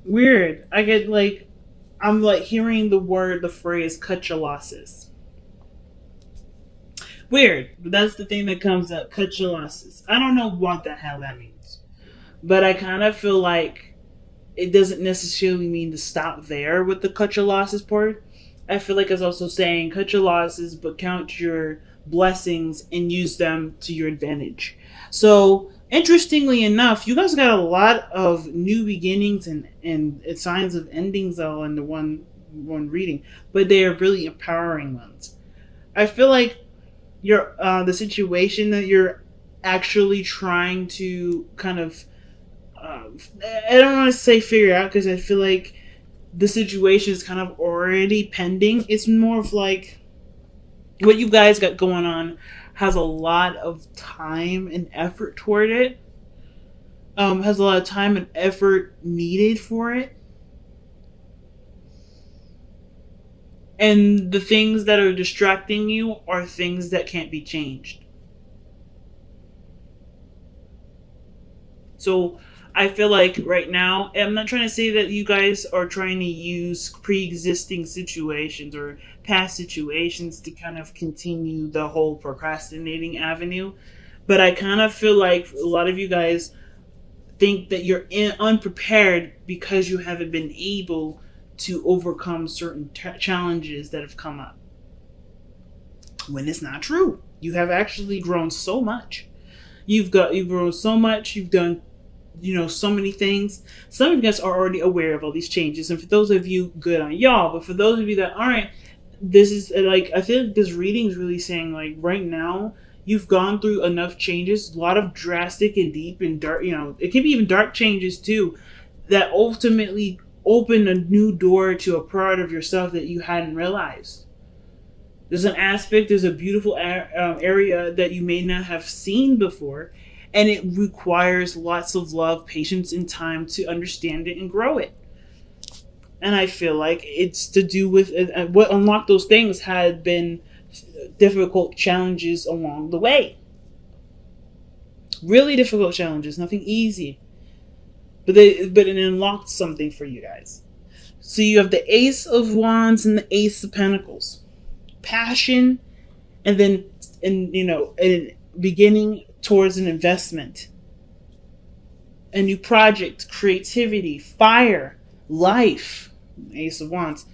Weird. I get like, I'm like hearing the phrase cut your losses. Weird. But that's the thing that comes up. Cut your losses. I don't know what the hell that means. But I kind of feel like it doesn't necessarily mean to stop there with the cut your losses part. I feel like it's also saying cut your losses, but count your blessings and use them to your advantage. So, interestingly enough, you guys got a lot of new beginnings and signs of endings all in the one reading, but they are really empowering ones. I feel like the situation that you're actually trying to kind of I don't want to say figure out because I feel like the situation is kind of already pending. It's more of like what you guys got going on has a lot of time and effort toward it. Has a lot of time and effort needed for it, and the things that are distracting you are things that can't be changed. So I feel like right now, I'm not trying to say that you guys are trying to use pre existing situations or past situations to kind of continue the whole procrastinating avenue. But I kind of feel like a lot of you guys think that unprepared because you haven't been able to overcome certain challenges that have come up. When it's not true. You have actually grown so much. You've grown so much. You've done so many things. Some of you guys are already aware of all these changes, and for those of you, good on y'all. But for those of you that aren't, this is like I feel like this reading is really saying like right now you've gone through enough changes, a lot of drastic and deep and dark. It can be even dark changes too, that ultimately open a new door to a part of yourself that you hadn't realized. There's a beautiful area that you may not have seen before, and it requires lots of love, patience, and time to understand it and grow it. And I feel like it's to do with what unlocked those things had been difficult challenges along the way. Really difficult challenges, nothing easy, but it unlocked something for you guys. So you have the Ace of Wands and the Ace of Pentacles, passion, and then a beginning towards an investment, a new project, creativity, fire, life. Ace of Wands,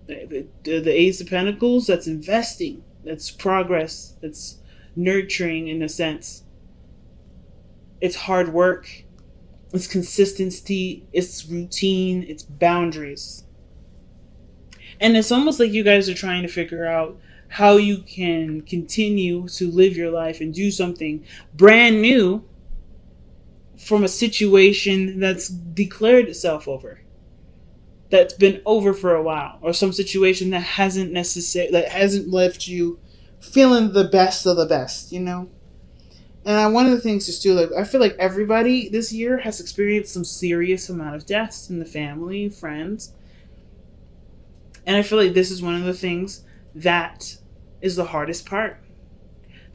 the Ace of Pentacles, that's investing, that's progress, that's nurturing in a sense. It's hard work, it's consistency, it's routine, it's boundaries. And it's almost like you guys are trying to figure out how you can continue to live your life and do something brand new from a situation that's declared itself over, that's been over for a while, or some situation that hasn't left you feeling the best of the best. And one of the things is too, like I feel like everybody this year has experienced some serious amount of deaths in the family, friends, and I feel like this is one of the things that is the hardest part.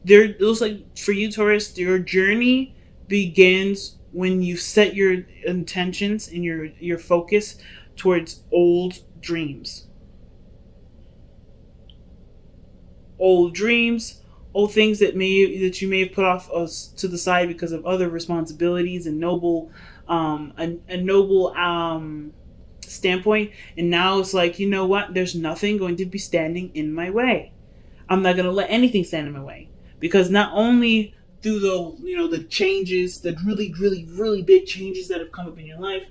It looks like for you, Taurus, your journey begins when you set your intentions and your focus towards old dreams. Old dreams, old things that you may have put off to the side because of other responsibilities and a noble standpoint. And now it's like, you know what? There's nothing going to be standing in my way. I'm not going to let anything stand in my way, because not only through the changes, the really, really, really big changes that have come up in your life,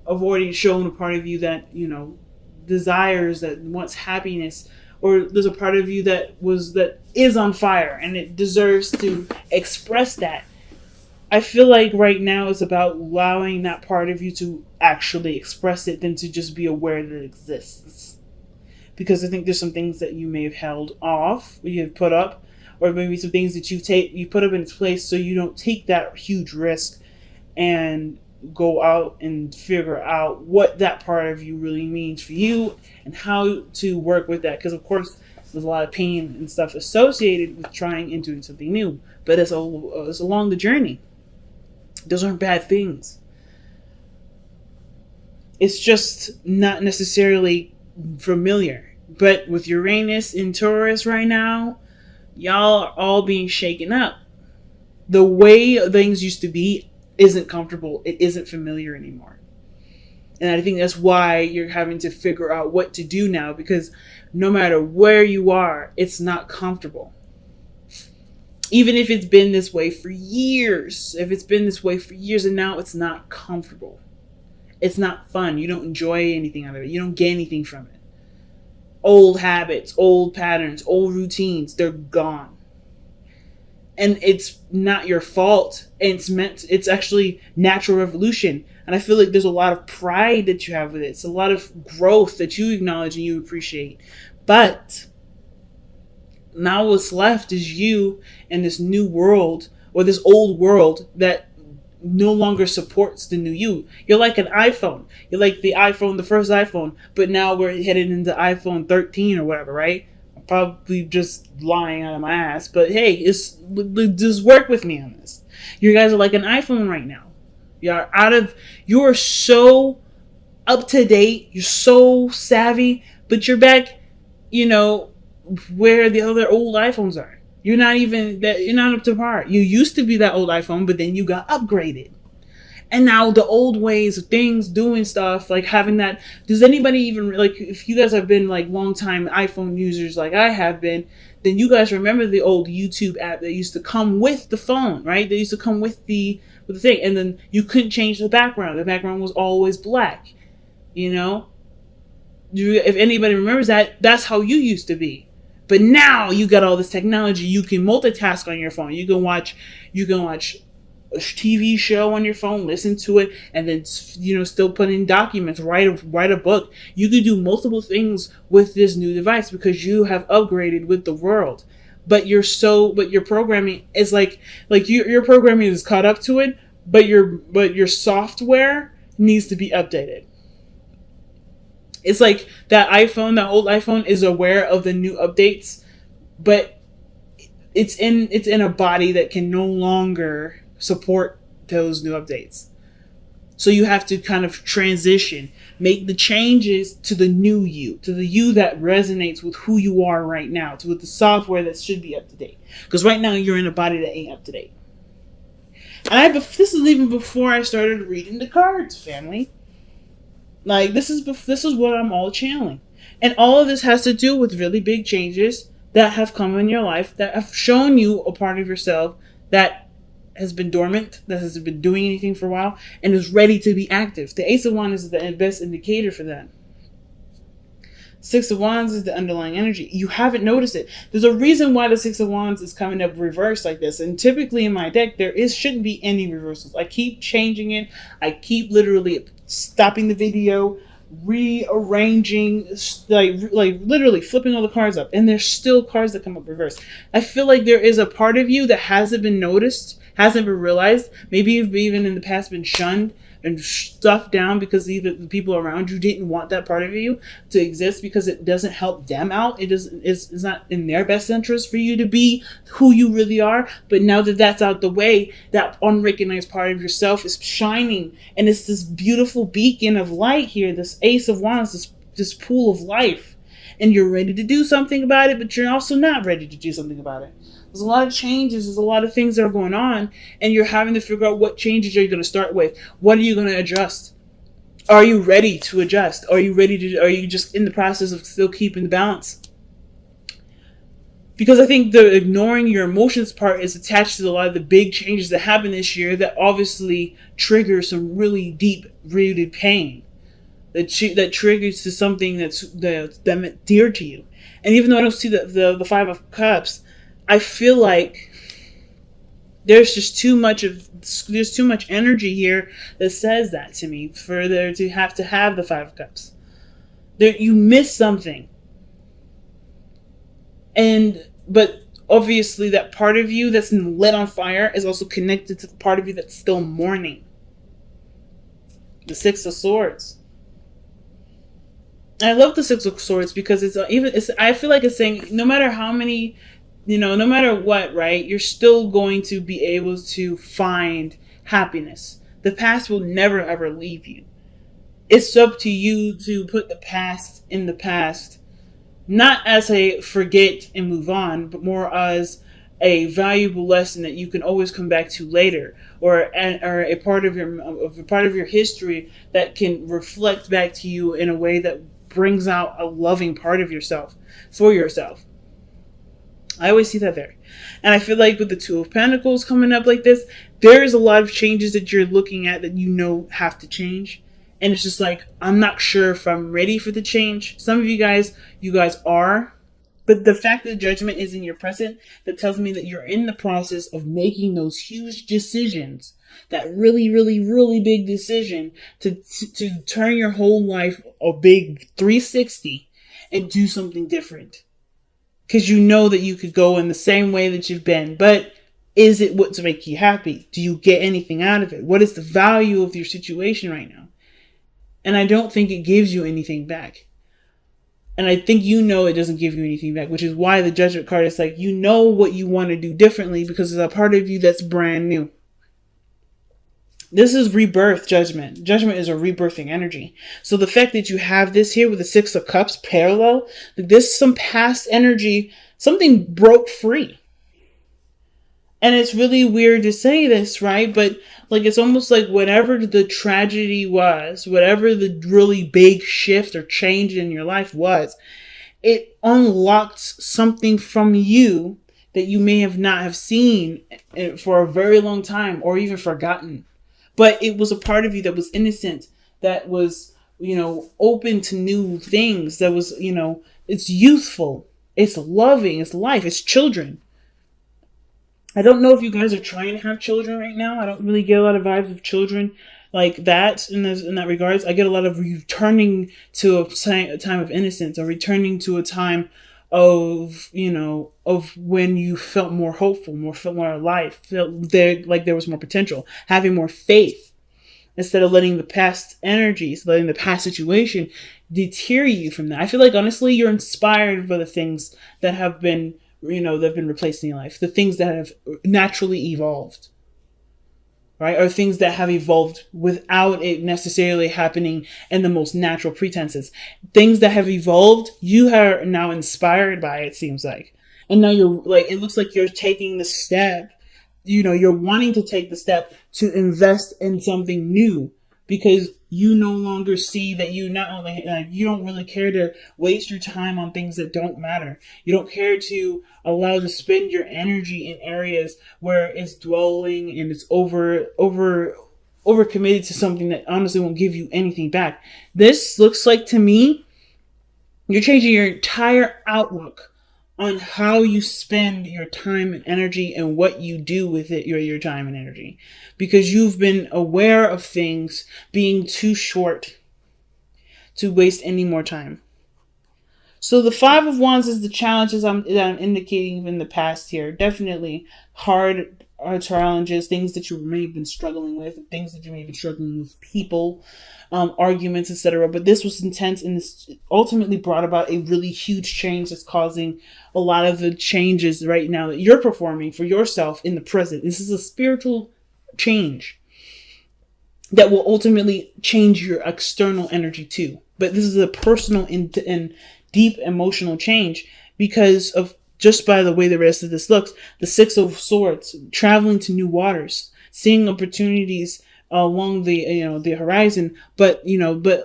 have already shown a part of you that desires, that wants happiness, or there's a part of you that is on fire and it deserves to express that. I feel like right now it's about allowing that part of you to actually express it than to just be aware that it exists. Because I think there's some things that you may have held off, or you have put up, or maybe some things that you put up in its place so you don't take that huge risk and go out and figure out what that part of you really means for you and how to work with that. Because of course there's a lot of pain and stuff associated with trying and doing something new, but it's along the journey. Those aren't bad things. It's just not necessarily familiar. But with Uranus in Taurus right now, y'all are all being shaken up. The way things used to be isn't comfortable. It isn't familiar anymore. And I think that's why you're having to figure out what to do now, because no matter where you are, it's not comfortable. Even if it's been this way for years, and now it's not comfortable. It's not fun. You don't enjoy anything out of it. You don't get anything from it. Old habits, old patterns, old routines, they're gone. And it's not your fault. It's actually natural evolution. And I feel like there's a lot of pride that you have with it. It's a lot of growth that you acknowledge and you appreciate. But now what's left is you and this new world, or this old world that no longer supports the new you. You're like an iPhone. You're like the first iPhone, but now we're headed into iPhone 13 or whatever, right? I'm probably just lying out of my ass, but hey, just work with me on this. You guys are like an iPhone right now. You're so up to date, you're so savvy, but you're back, where the other old iPhones are. You're not up to par. You used to be that old iPhone, but then you got upgraded. And now the old ways of things, doing stuff, like having that. Does anybody even, like, if you guys have been like long time iPhone users like I have been, then you guys remember the old YouTube app that used to come with the phone, right? They used to come with the thing, and then you couldn't change the background. The background was always black. If anybody remembers that, that's how you used to be. But now you got all this technology. You can multitask on your phone. You can watch a TV show on your phone, listen to it, and then still put in documents, write a book. You can do multiple things with this new device because you have upgraded with the world. But your programming is like your programming is caught up to it, but your software needs to be updated. It's like that old iPhone is aware of the new updates, but it's in a body that can no longer support those new updates. So you have to kind of transition, make the changes to the new you, to the you that resonates with who you are right now, with the software that should be up to date. Because right now you're in a body that ain't up to date. And this is even before I started reading the cards, family. Like, this is what I'm all channeling. And all of this has to do with really big changes that have come in your life, that have shown you a part of yourself that has been dormant, that hasn't been doing anything for a while, and is ready to be active. The Ace of Wands is the best indicator for that. Six of Wands is the underlying energy. You haven't noticed it. There's a reason why the Six of Wands is coming up reversed like this. And typically in my deck, shouldn't be any reversals. I keep changing it. I keep literally stopping the video, rearranging, like literally flipping all the cards up. And there's still cards that come up reversed. I feel like there is a part of you that hasn't been noticed, hasn't been realized. Maybe you've even in the past been shunned and stuffed down because either the people around you didn't want that part of you to exist because it doesn't help them out. It's not in their best interest for you to be who you really are. But now that that's out the way, that unrecognized part of yourself is shining, and it's this beautiful beacon of light here, this Ace of Wands, this pool of life. And you're ready to do something about it, but you're also not ready to do something about it. There's a lot of changes. There's a lot of things that are going on, and you're having to figure out what changes are you going to start with. What are you going to adjust? Are you ready to adjust? Are you just in the process of still keeping the balance? Because I think the ignoring your emotions part is attached to a lot of the big changes that happen this year that obviously trigger some really deep-rooted pain. That triggers to something that's dear to you. And even though I don't see the Five of Cups, I feel like there's too much energy here that says that to me for there to have the Five of Cups. You miss something. But obviously that part of you that's lit on fire is also connected to the part of you that's still mourning. The Six of Swords. I love the Six of Swords because I feel like it's saying no matter how many, no matter what, right, you're still going to be able to find happiness. The past will never ever leave you. It's up to you to put the past in the past, not as a forget and move on, but more as a valuable lesson that you can always come back to later, or a part of your history that can reflect back to you in a way that brings out a loving part of yourself for yourself. I always see that there. And I feel like with the Two of Pentacles coming up like this, there's a lot of changes that you're looking at that you know have to change. And it's just like, I'm not sure if I'm ready for the change. Some of you guys are. But the fact that the judgment is in your present, that tells me that you're in the process of making those huge decisions. That really, really, really big decision to turn your whole life a big 360 and do something different, because you know that you could go in the same way that you've been. But is it what's make you happy? Do you get anything out of it? What is the value of your situation right now? And I don't think it gives you anything back. And I think you know it doesn't give you anything back, which is why the Judgment card is like, you know what you want to do differently because there's a part of you that's brand new. This is rebirth, Judgment. Judgment is a rebirthing energy. So the fact that you have this here with the Six of Cups parallel, this is some past energy, something broke free. And it's really weird to say this, right? But like, it's almost like whatever the tragedy was, whatever the really big shift or change in your life was, it unlocked something from you that you may have not have seen for a very long time or even forgotten. But it was a part of you that was innocent, that was, open to new things, that was, it's youthful, it's loving, it's life, it's children. I don't know if you guys are trying to have children right now. I don't really get a lot of vibes of children like that in that regards. I get a lot of returning to a time of innocence, or returning to a time of, of when you felt more hopeful, felt more alive, felt there was more potential, having more faith, instead of letting the past energies, letting the past situation deter you from that. I feel like, honestly, you're inspired by the things that have been, that have been replaced in your life, the things that have naturally evolved, right? Or things that have evolved without it necessarily happening in the most natural pretenses. Things that have evolved, you are now inspired by, it seems like. And now you're like, it looks like you're taking the step, you're wanting to take the step to invest in something new, because you no longer see that you not only, you don't really care to waste your time on things that don't matter. You don't care to allow to spend your energy in areas where it's dwelling and it's over committed to something that honestly won't give you anything back. This looks like, to me, you're changing your entire outlook on how you spend your time and energy and what you do with it, your time and energy, because you've been aware of things being too short to waste any more time. So the Five of Wands is the challenges that I'm indicating in the past here. Definitely hard challenges, things that you may have been struggling with, things that you may have been struggling with, people, arguments, etc. But this was intense, and this ultimately brought about a really huge change that's causing a lot of the changes right now that you're performing for yourself in the present. This is a spiritual change that will ultimately change your external energy too. But this is a personal and deep emotional change because of, just by the way the rest of this looks, the Six of Swords, traveling to new waters, seeing opportunities along the horizon, but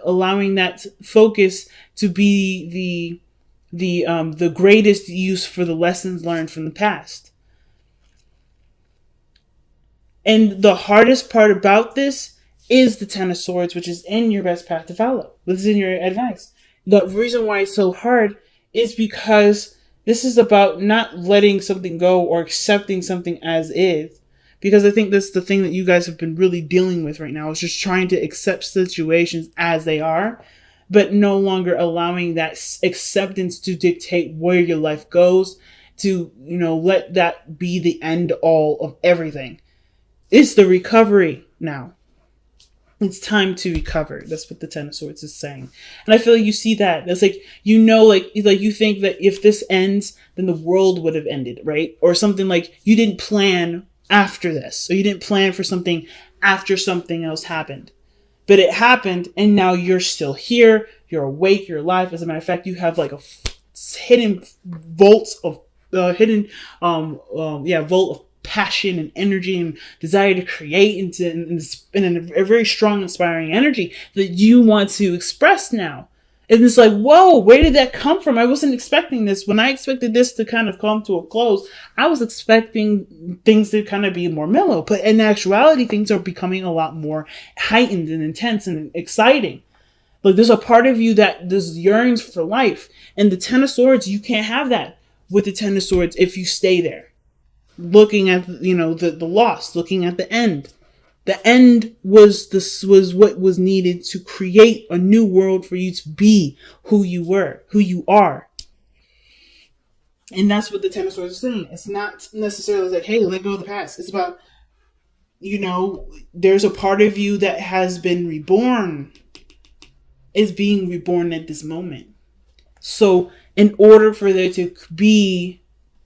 allowing that focus to be the greatest use for the lessons learned from the past. And the hardest part about this is the Ten of Swords, which is in your best path to follow. This is in your advice. The reason why it's so hard is because this is about not letting something go or accepting something as is. Because I think that's the thing that you guys have been really dealing with right now, is just trying to accept situations as they are, but no longer allowing that acceptance to dictate where your life goes, to, let that be the end all of everything. It's the recovery now. It's time to recover. That's what the Ten of Swords is saying. And I feel like you see that. That's like, like you think that if this ends, then the world would have ended, right? Or something like you didn't plan after this. Or you didn't plan for something after something else happened. But it happened, and now you're still here. You're awake. You're alive. As a matter of fact, you have like a hidden vault of vault of passion and energy and desire to create in a very strong, inspiring energy that you want to express now. And it's like, whoa, where did that come from? I wasn't expecting this. When I expected this to kind of come to a close, I was expecting things to kind of be more mellow. But in actuality, things are becoming a lot more heightened and intense and exciting. Like, there's a part of you that just yearns for life. And the Ten of Swords, you can't have that with the Ten of Swords if you stay there. Looking at, the loss, looking at the end. The end was what was needed to create a new world for you to be who you were, who you are. And that's what the Ten of Swords is saying. It's not necessarily like, hey, let go of the past. It's about, there's a part of you that has been reborn, is being reborn at this moment. So in order for there to be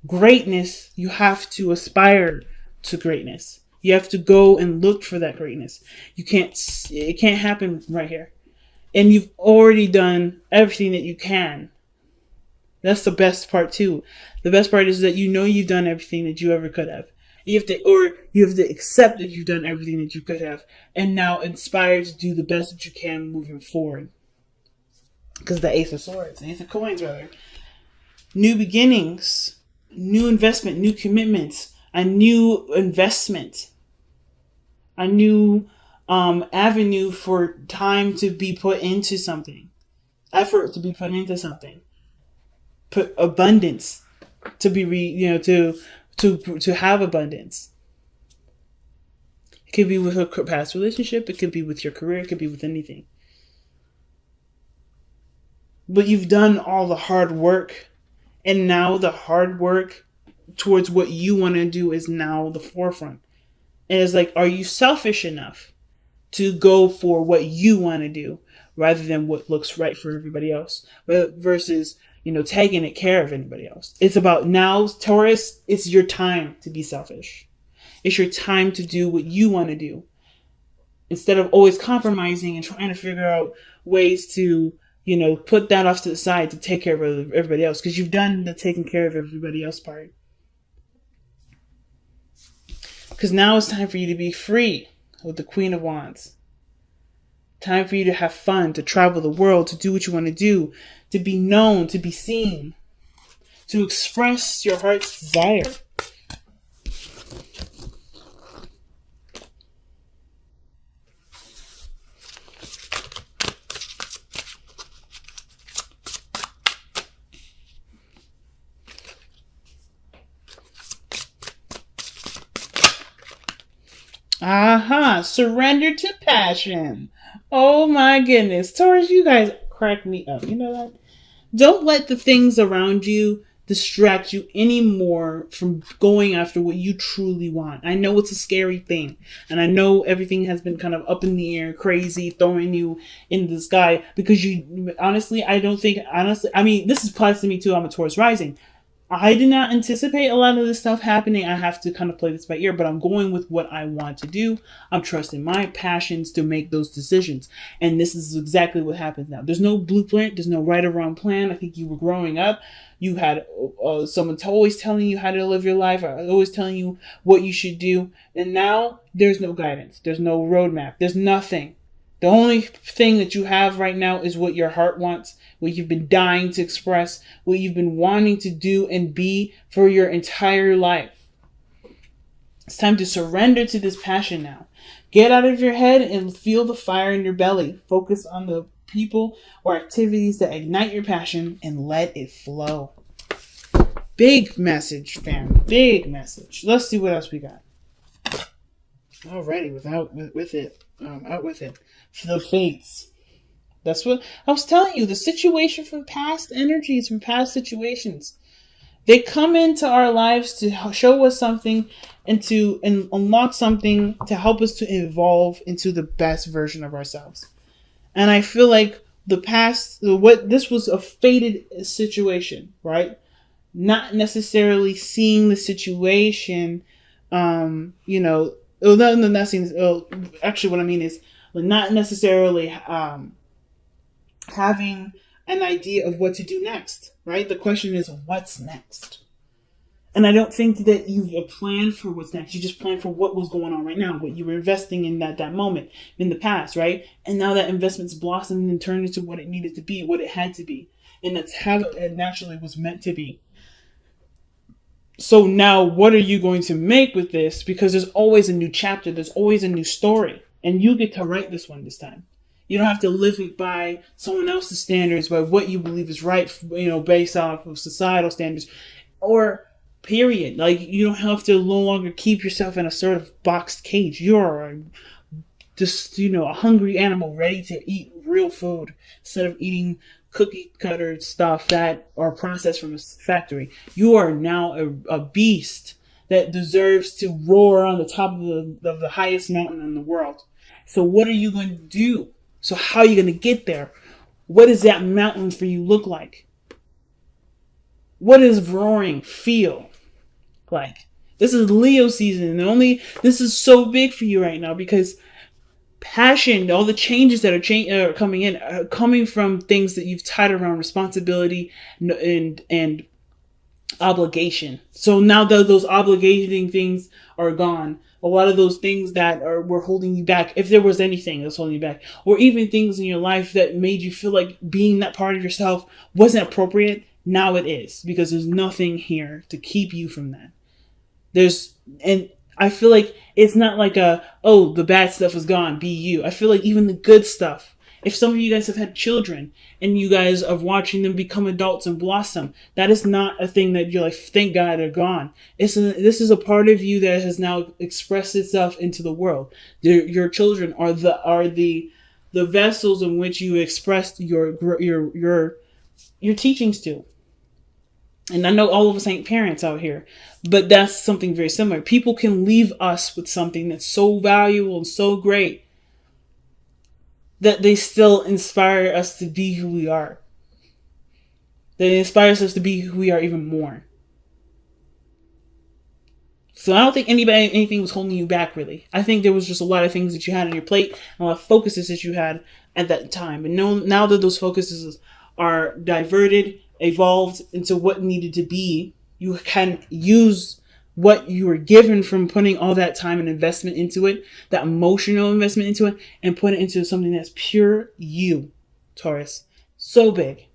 greatness, you have to aspire to greatness. You have to go and look for that greatness. It can't happen right here. And you've already done everything that you can. That's the best part too. The best part is that you've done everything that you ever could have. You have to accept that you've done everything that you could have, and now inspire to do the best that you can moving forward. Because the Ace of Coins rather. New beginnings, new investment, new commitments, a new investment, a new avenue for time to be put into something, effort to be put into something, put abundance to be to have abundance. It could be with a past relationship. It could be with your career. It could be with anything. But you've done all the hard work, and now the hard work towards what you want to do is now the forefront. And it's like, are you selfish enough to go for what you want to do rather than what looks right for everybody else, versus, taking care of anybody else? It's about now, Taurus, it's your time to be selfish. It's your time to do what you want to do, instead of always compromising and trying to figure out ways to, put that off to the side to take care of everybody else, because you've done the taking care of everybody else part. Because now it's time for you to be free with the Queen of Wands. Time for you to have fun, to travel the world, to do what you want to do, to be known, to be seen, to express your heart's desire. Aha, surrender to passion. Oh my goodness. Taurus, you guys crack me up. You know that? Don't let the things around you distract you anymore from going after what you truly want. I know it's a scary thing, and I know everything has been kind of up in the air, crazy, throwing you in the sky, because this applies to me too. I'm a Taurus rising. I did not anticipate a lot of this stuff happening. I have to kind of play this by ear, but I'm going with what I want to do. I'm trusting my passions to make those decisions. And this is exactly what happens now. There's no blueprint. There's no right or wrong plan. I think you were growing up. You had someone always telling you how to live your life, always telling you what you should do. And now there's no guidance. There's no roadmap. There's nothing. The only thing that you have right now is what your heart wants, what you've been dying to express, what you've been wanting to do and be for your entire life. It's time to surrender to this passion now. Get out of your head and feel the fire in your belly. Focus on the people or activities that ignite your passion and let it flow. Big message, fam. Big message. Let's see what else we got. Alrighty, out with it. For the fates. That's what I was telling you. The situation from past energies, from past situations, they come into our lives to show us something and to unlock something to help us to evolve into the best version of ourselves. And I feel like this was a fated situation, right? Not necessarily seeing the situation, not seeing. Actually, what I mean is, not necessarily having an idea of what to do next, right? The question is, what's next? And I don't think that you've planned for what's next. You just plan for what was going on right now, what you were investing in that moment in the past, right? And now that investment's blossomed and turned into what it needed to be, what it had to be. And that's how it naturally was meant to be. So now what are you going to make with this? Because there's always a new chapter. There's always a new story. And you get to write this one this time. You don't have to live it by someone else's standards, by what you believe is right, based off of societal standards, or period. Like, you don't have to no longer keep yourself in a sort of boxed cage. You're just, a hungry animal ready to eat real food instead of eating cookie cutter stuff that are processed from a factory. You are now a beast that deserves to roar on the top of the highest mountain in the world. So what are you going to do? So how are you going to get there? What does that mountain for you look like? What does roaring feel like? This is Leo season, and this is so big for you right now because passion, all the changes that are coming in, are coming from things that you've tied around responsibility and obligation. So now that those obligating things are gone, a lot of those things that were holding you back, if there was anything that's holding you back, or even things in your life that made you feel like being that part of yourself wasn't appropriate, now it is, because there's nothing here to keep you from that. And I feel like it's not like the bad stuff is gone, be you. I feel like even the good stuff, if some of you guys have had children and you guys are watching them become adults and blossom, that is not a thing that you're like, thank God they're gone. This is a part of you that has now expressed itself into the world. Your children are the vessels in which you expressed your teachings to. And I know all of us ain't parents out here, but that's something very similar. People can leave us with something that's so valuable and so great that they still inspire us to be who we are. That inspires us to be who we are even more. So I don't think anything was holding you back, really. I think there was just a lot of things that you had on your plate, and a lot of focuses that you had at that time. And now that those focuses are diverted, evolved into what needed to be, you can use what you were given from putting all that time and investment into it, that emotional investment into it, and put it into something that's pure you, Taurus. So big.